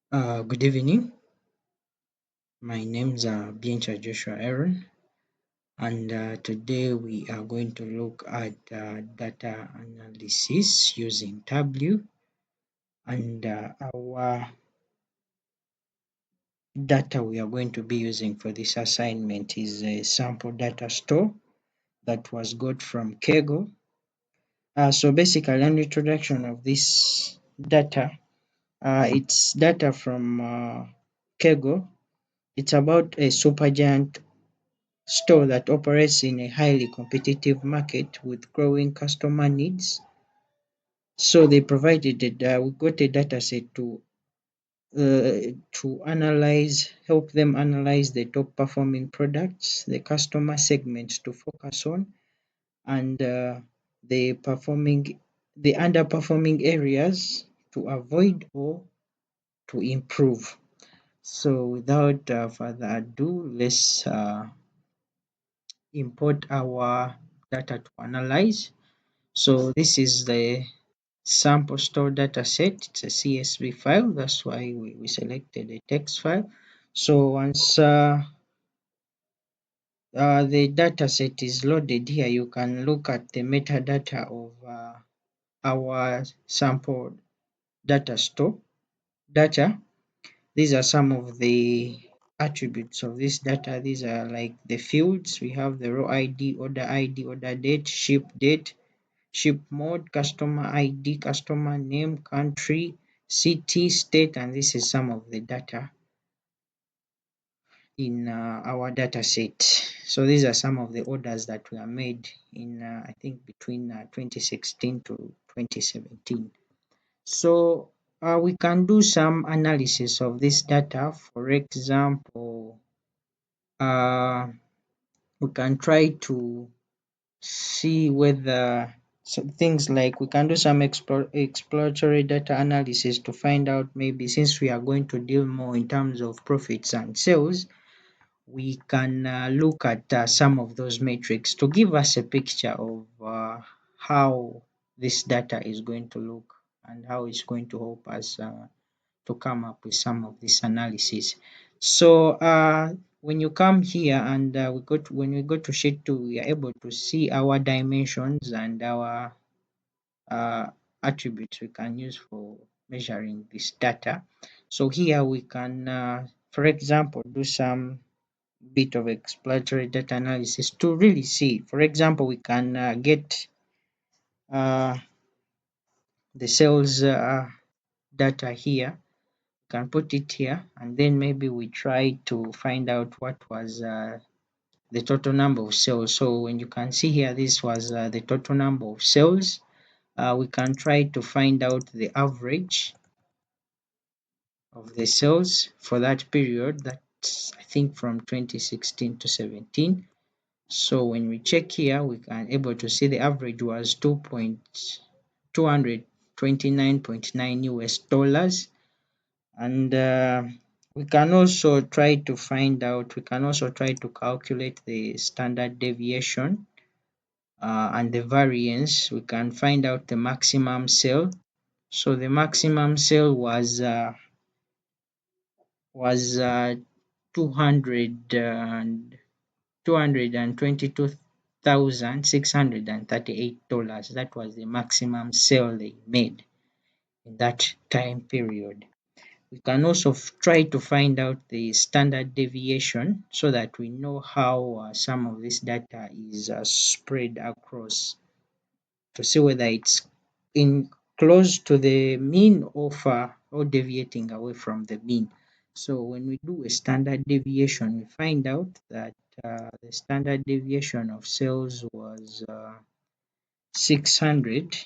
Good evening. My name's Bianca Joshua Aaron, and today we are going to look at data analysis using Tableau. And our data we are going to be using for this assignment is a sample data store that was got from Kaggle. So basically, an introduction of this data. It's data from Kaggle. It's about a supergiant store that operates in a highly competitive market with growing customer needs. So they provided that we got a data set to analyze, help them analyze the top performing products, the customer segments to focus on, and the underperforming areas to avoid or to improve. So without further ado, let's import our data to analyze. So this is the sample store data set. It's a CSV file. That's why we selected a text file. So once the data set is loaded here, you can look at the metadata of our sample data store data. These are some of the attributes of this data. These are like the fields. We have the row ID, order date, ship mode, customer ID, customer name, country, city, state, and this is some of the data in our data set. So these are some of the orders that were made in I think between 2016 to 2017. So we can do some analysis of this data. For example, uh, we can try to see whether some things like we can do some exploratory data analysis to find out, maybe since we are going to deal more in terms of profits and sales, we can look at some of those metrics to give us a picture of how this data is going to look and how it's going to help us to come up with some of this analysis. So when you come here and when we go to sheet 2, we are able to see our dimensions and our uh, attributes we can use for measuring this data. So here we can, for example, do some bit of exploratory data analysis to really see. For example, we can get uh, the sales data here, can put it here, and then maybe we try to find out what was the total number of sales. So when you can see here, this was the total number of sales. We can try to find out the average of the sales for that period. That's I think from 2016 to 17. So when we check here, we can able to see the average was 229.9 US dollars. And we can also try to find out, we can also try to calculate the standard deviation and the variance. We can find out the maximum sale. So the maximum sale was 200 and 222,638 dollars. That was the maximum sale they made in that time period. We can also try to find out the standard deviation so that we know how some of this data is spread across, to see whether it's in close to the mean or far or deviating away from the mean. So when we do a standard deviation, we find out that the standard deviation of sales was 600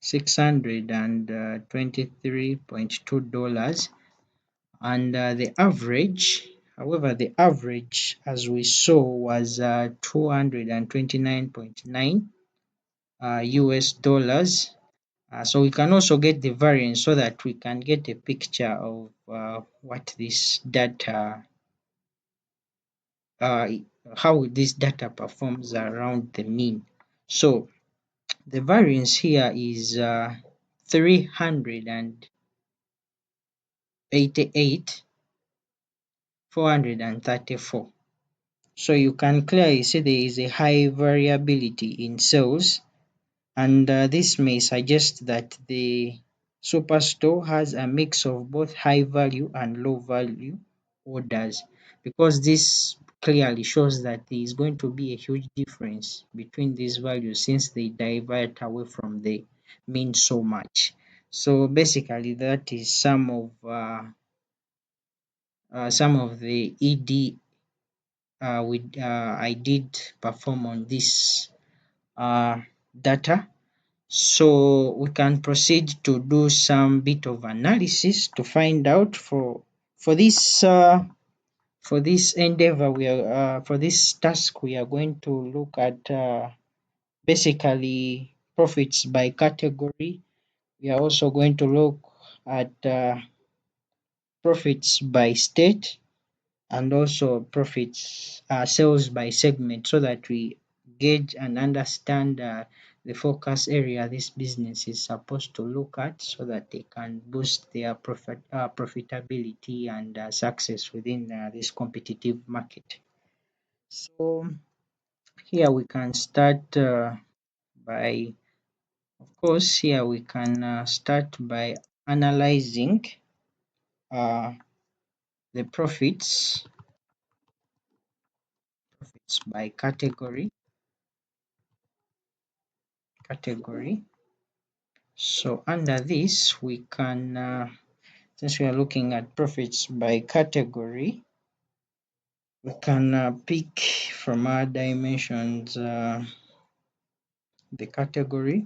$623.2, and the average, as we saw, was 229.9 US dollars. So we can also get the variance so that we can get a picture of what this data, uh, how this data performs around the mean. So the variance here is 300 88, 434. So you can clearly see there is a high variability in sales, and this may suggest that the superstore has a mix of both high value and low value orders, because this clearly shows that there is going to be a huge difference between these values since they divert away from the mean so much. So basically that is some of the ED I did perform on this data. So we can proceed to do some bit of analysis to find out for this endeavor for this task we are going to look at basically profits by category. We are also going to look at profits by state, and also profits sales by segment, so that we gauge and understand the focus area this business is supposed to look at, so that they can boost their profitability and success within this competitive market. So here we can start by, of course, here we can start by analyzing uh, the profits by category. So under this, we can, since we are looking at profits by category, we can pick from our dimensions the category,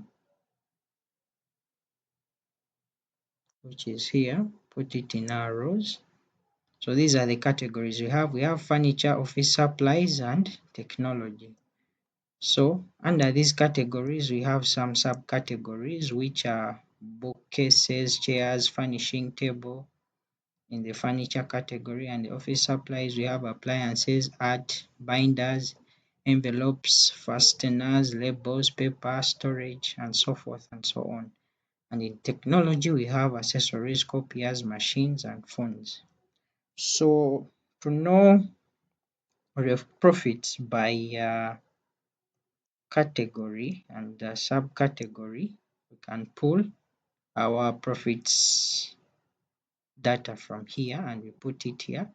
which is here, put it in our rows. So these are the categories we have. We have furniture, office supplies, and technology. So under these categories, we have some subcategories, which are bookcases, chairs, furnishing table. In the furniture category, and the office supplies, we have appliances, art, binders, envelopes, fasteners, labels, paper, storage, and so forth and so on. And in technology, we have accessories, copiers, machines, and phones. So to know the profits by category and subcategory, we can pull our profits data from here and we put it here.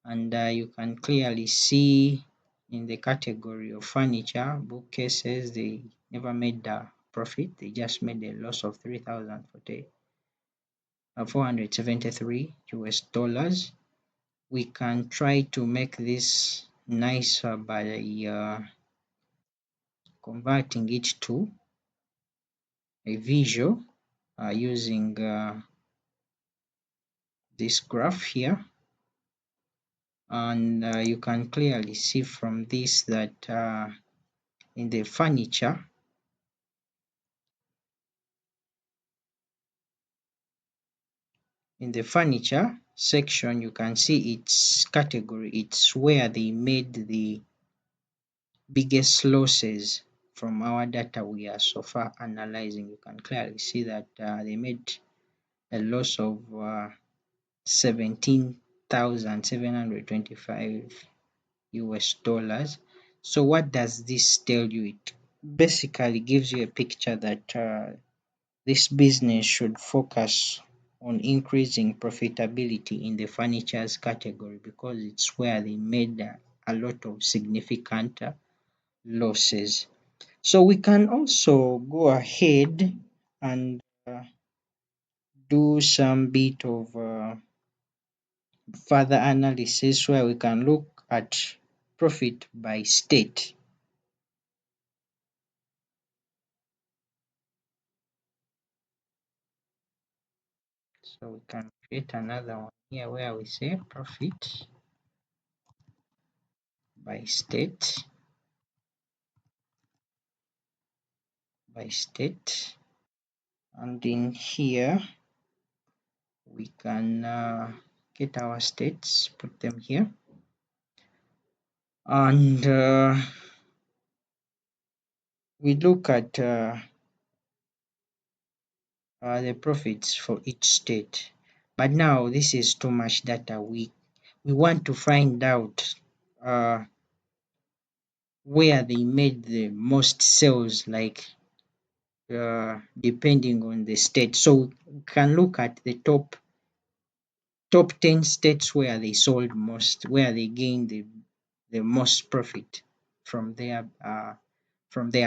And you can clearly see in the category of furniture, bookcases, they never made a profit, they just made a loss of 3,473 US dollars. We can try to make this nicer by converting it to a visual using this graph here. And you can clearly see from this that in the furniture section, you can see its category, it's where they made the biggest losses from our data we are so far analyzing. You can clearly see that they made a loss of 17,725 US dollars. So what does this tell you? It basically gives you a picture that this business should focus on increasing profitability in the furnitures category, because it's where they made a lot of significant losses. So we can also go ahead and do some bit of further analysis, where we can look at profit by state. So we can create another one here where we say profit by state, and in here we can get our states, put them here, and we look at the profits for each state. But now this is too much data. We want to find out uh, where they made the most sales, like depending on the state. So we can look at the top 10 states where they sold most, where they gained the most profit from their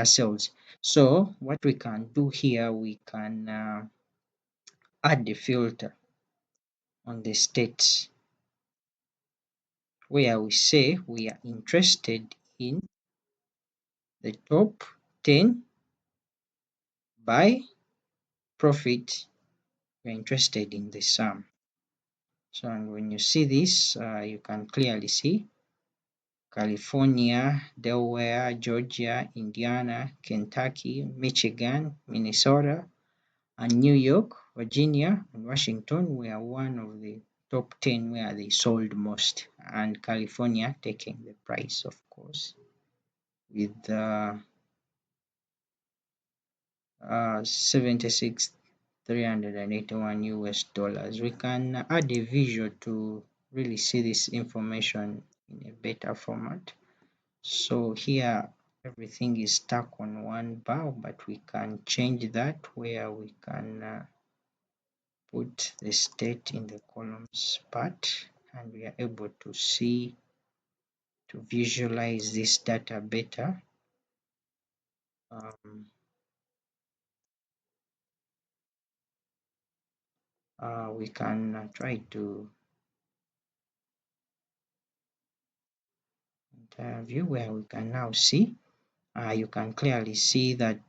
sales. So what we can do here, we can add the filter on the states where we say we are interested in the top 10 by profit. We're interested in the sum. So, and when you see this, you can clearly see California, Delaware, Georgia, Indiana, Kentucky, Michigan, Minnesota, and New York, Virginia, and Washington were one of the top 10 where they sold most, and California taking the price, of course, with 76,381 US dollars. We can add a visual to really see this information in a better format. So here everything is stuck on one bar, but we can change that where we can put the state in the columns part, and we are able to see, to visualize this data better. We can try to view where we can now see. You can clearly see that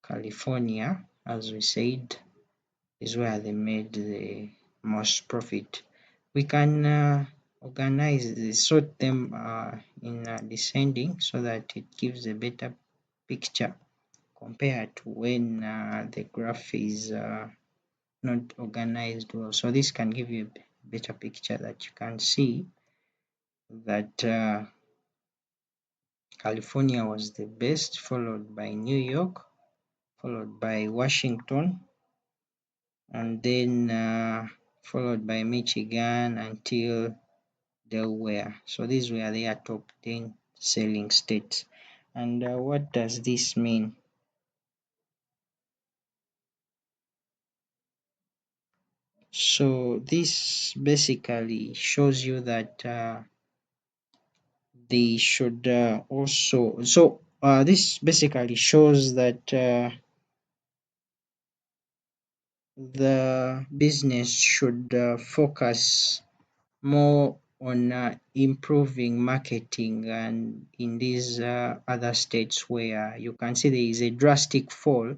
California, as we said, is where they made the most profit. We can sort them in descending so that it gives a better picture compared to when the graph is not organized well. So this can give you a better picture that you can see that California was the best, followed by New York, followed by Washington, and then followed by Michigan until Delaware. So these were their top 10 selling states. And what does this mean? So this basically shows you that they should also, so this basically shows that the business should focus more on improving marketing, and in these other states where you can see there is a drastic fall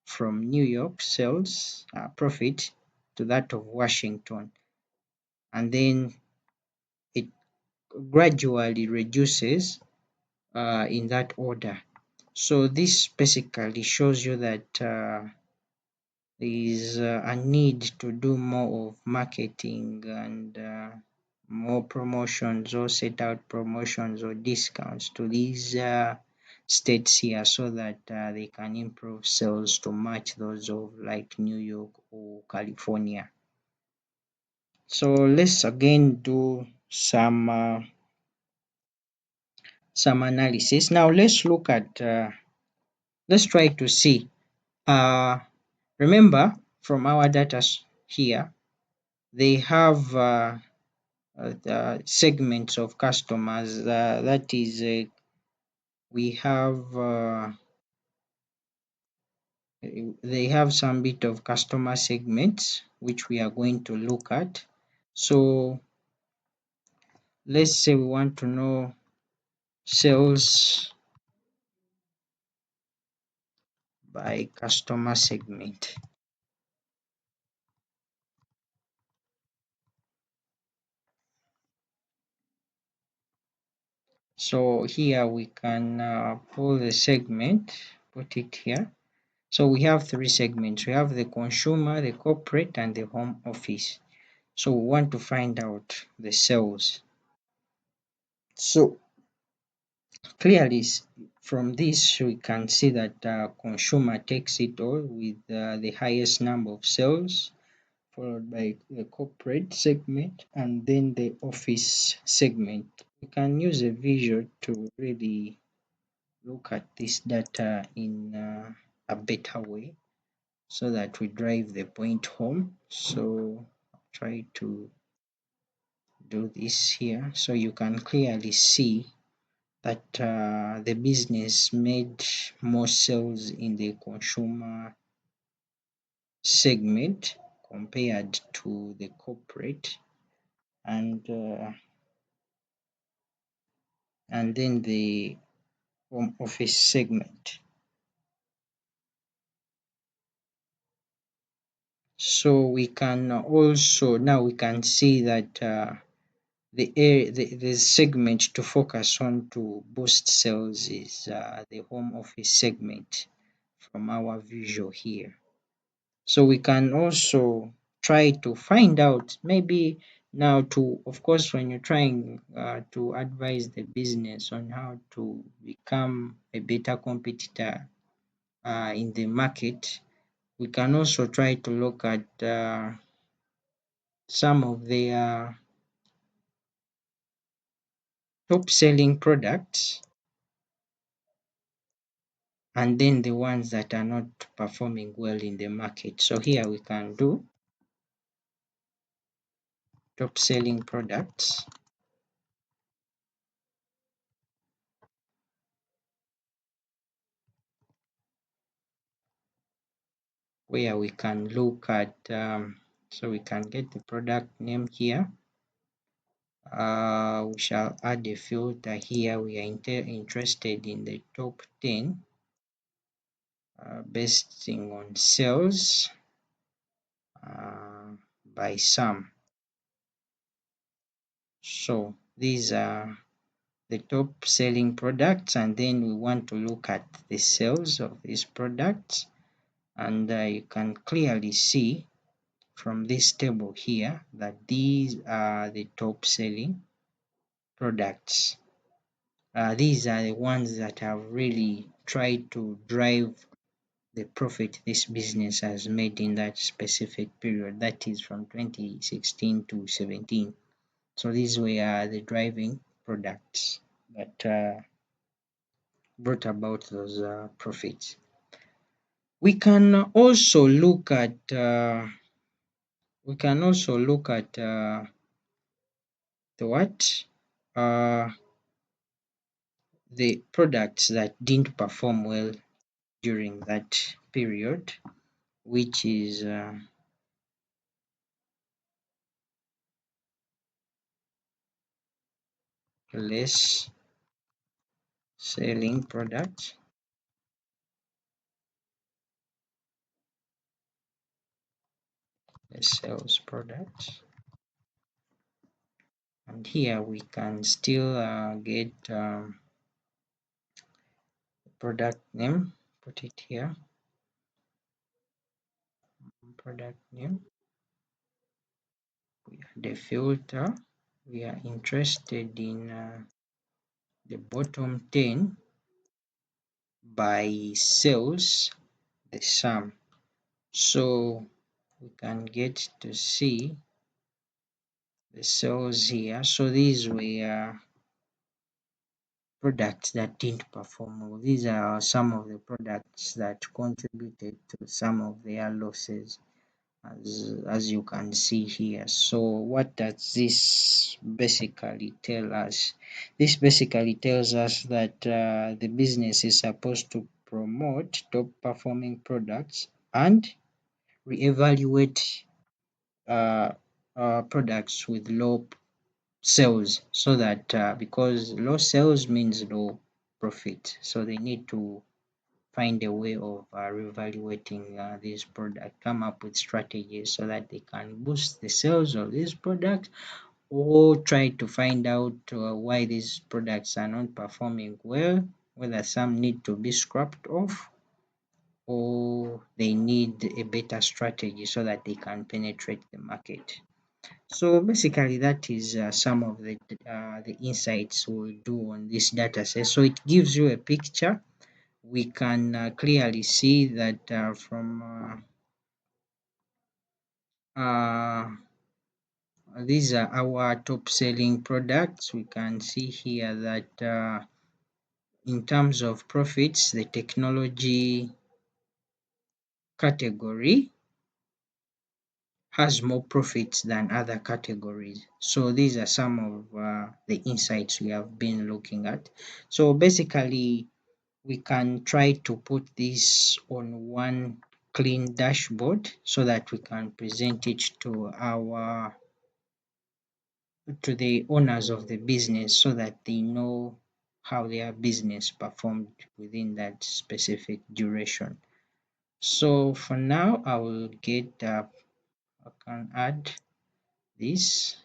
from New York sales profit to that of Washington, and then it gradually reduces in that order. So this basically shows you that there is a need to do more of marketing and more promotions, or set out promotions or discounts to these states here, so that they can improve sales to match those of like New York or California. So let's again do some analysis. Now let's look at let's try to see. Remember, from our data here, they have the segments of customers. That is, we have they have some bit of customer segments which we are going to look at. So let's say we want to know sales by customer segment. So here we can pull the segment, put it here. So we have three segments. We have the consumer, the corporate, and the home office. So we want to find out the sales. So clearly from this we can see that consumer takes it all with the highest number of sales, followed by the corporate segment, and then the office segment. We can use a visual to really look at this data in a better way so that we drive the point home. So I'll try to do this here so you can clearly see that the business made more sales in the consumer segment compared to the corporate, and then the home office segment. So we can also now we can see that the segment to focus on to boost sales is the home office segment from our visual here. So we can also try to find out maybe now to, of course, when you're trying to advise the business on how to become a better competitor in the market, we can also try to look at some of their top selling products and then the ones that are not performing well in the market. So here we can do top selling products, where we can look at so we can get the product name here. We shall add a filter here. We are interested in the top 10 based on sales by sum. So these are the top selling products, and then we want to look at the sales of these products, and you can clearly see from this table here that these are the top selling products. These are the ones that have really tried to drive the profit this business has made in that specific period, that is from 2016 to 17. So these were the driving products that brought about those profits. We can also look at the what the products that didn't perform well during that period, which is less selling products, less sales products. And here we can still get product name, put it here, product name. We add a filter. We are interested in the bottom 10 by sales, the sum. So we can get to see the sales here. So these were products that didn't perform well. These are some of the products that contributed to some of their losses, as you can see here. So what does this basically tell us? This basically tells us that the business is supposed to promote top performing products and reevaluate products with low sales, so that because low sales means low profit, so they need to find a way of reevaluating these products, come up with strategies so that they can boost the sales of these products, or try to find out why these products are not performing well, whether some need to be scrapped off or they need a better strategy so that they can penetrate the market. So basically that is some of the insights we'll do on this data set. So it gives you a picture. We can clearly see that from Uh, these are our top selling products. We can see here that in terms of profits, the technology category has more profits than other categories. So these are some of the insights we have been looking at. So basically, we can try to put this on one clean dashboard so that we can present it to the owners of the business so that they know how their business performed within that specific duration. So for now, I will I can add this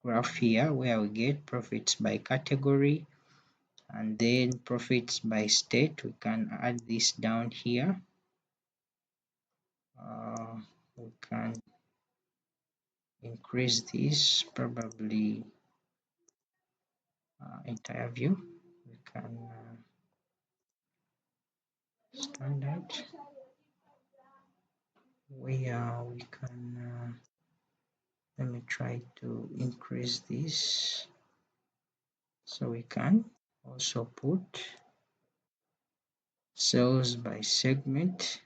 graph here where we get profits by category and then profits by state. We can add this down here. We can increase this probably entire view. We can standard where we can let me try to increase this so we can also put sales by segment,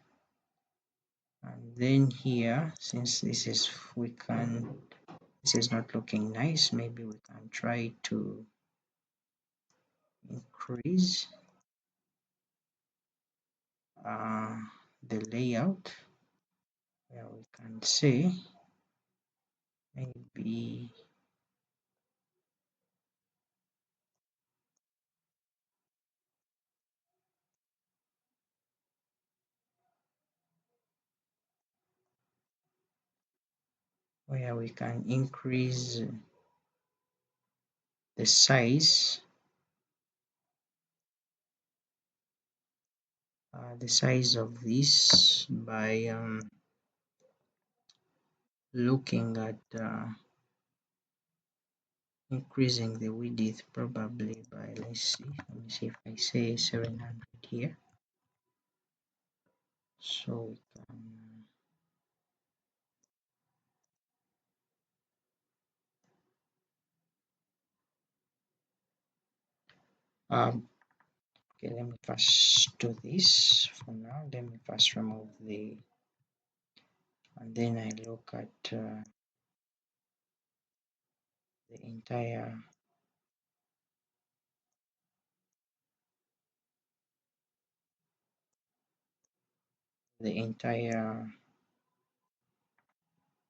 and then here since this is this is not looking nice, maybe we can try to increase uh, the layout where we can say maybe where we can increase the size of this by looking at increasing the width probably by let me see if I say 700 here, so we can okay, let me first do this for now. Let me first remove the and then I look at the entire the entire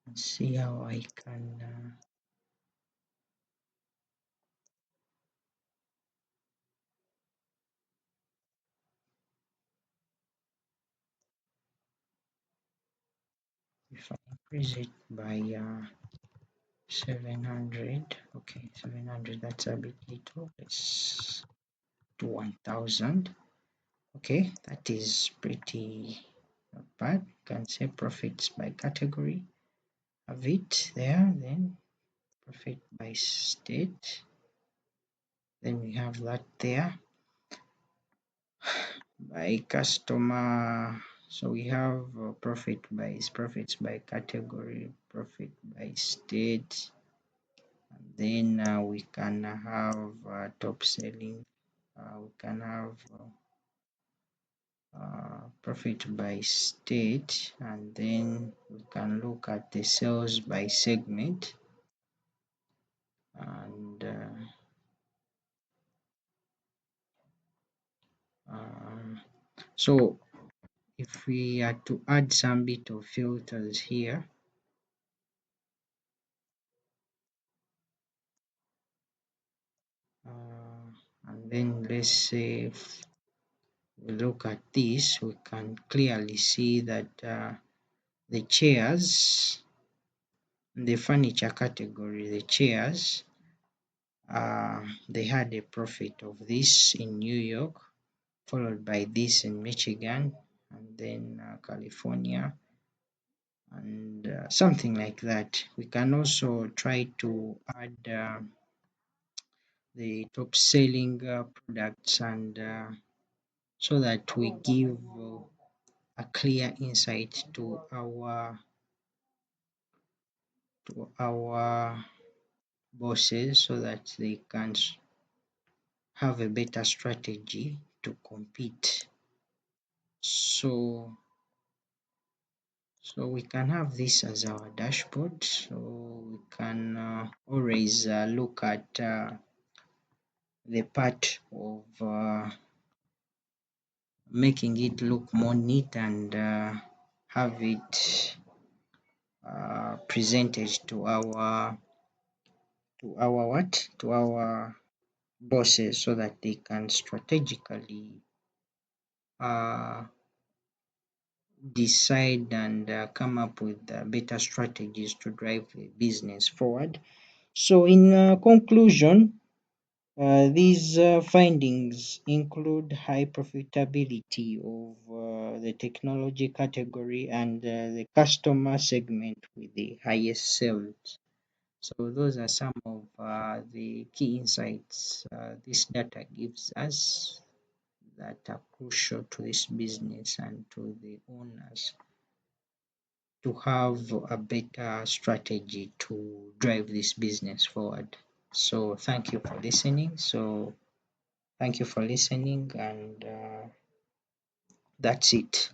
and see how I can if I increase it by 700, okay, 700, that's a bit little. Let's do 1000. Okay, that is pretty not bad. You can say profits by category, have it there, then profit by state, then we have that there. By customer, so we have profits by category, profit by state, and then we can have top selling, we can have profit by state, and then we can look at the sales by segment, and so if we are to add some bit of filters here, and then let's say if we look at this, we can clearly see that the chairs, the furniture category, the chairs, they had a profit of this in New York, followed by this in Michigan, and then California, and something like that. We can also try to add the top selling products, and so that we give a clear insight to our to our bosses so that they can have a better strategy to compete. So we can have this as our dashboard. So we can always look at the part of making it look more neat and have it presented to our what? To our bosses so that they can strategically uh, decide and come up with better strategies to drive the business forward. So in conclusion, these findings include high profitability of the technology category and the customer segment with the highest sales. So those are some of the key insights this data gives us that are crucial to this business and to the owners to have a better strategy to drive this business forward. So thank you for listening. Thank you for listening, and that's it.